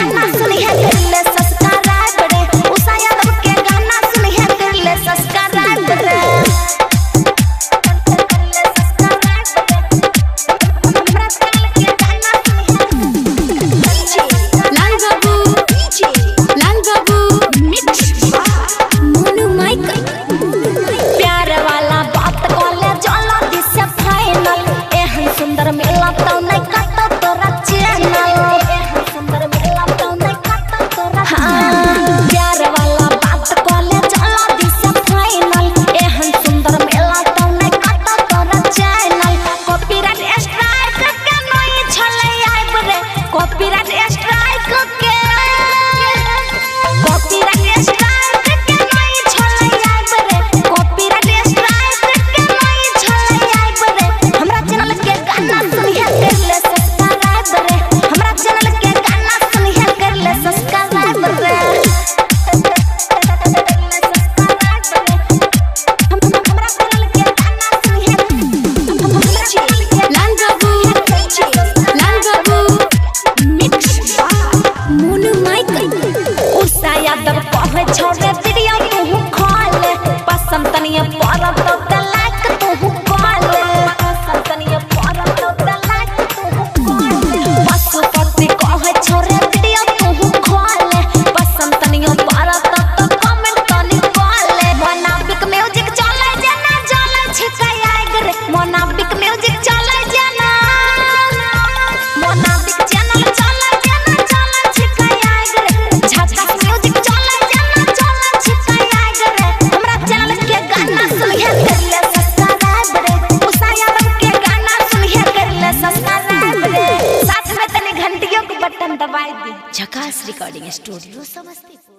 गाना सुनी है कर ले सब्सक्राइब रे उषा यादव के गाना सुनी है कर ले सब्सक्राइब रे छोड़े वीडियो तू खोल पसंद तनिया पर तो लाइक तू खोल पसंद तनिया पर तो लाइक तू खोल पशु पति कहे छोड़े वीडियो तू खोल पसंद तनिया पर तो कमेंट तनी खोल मोनाबिक म्यूजिक चले जाना चले छिकाया रे मोनाबिक म्यूजिक चले जाना मोनाबिक चैनल चले जाना चले छिकाया रे झटका म्यूजिक बटन दबाई दी। झकास रिकॉर्डिंग स्टूडियो समस्तीपुर।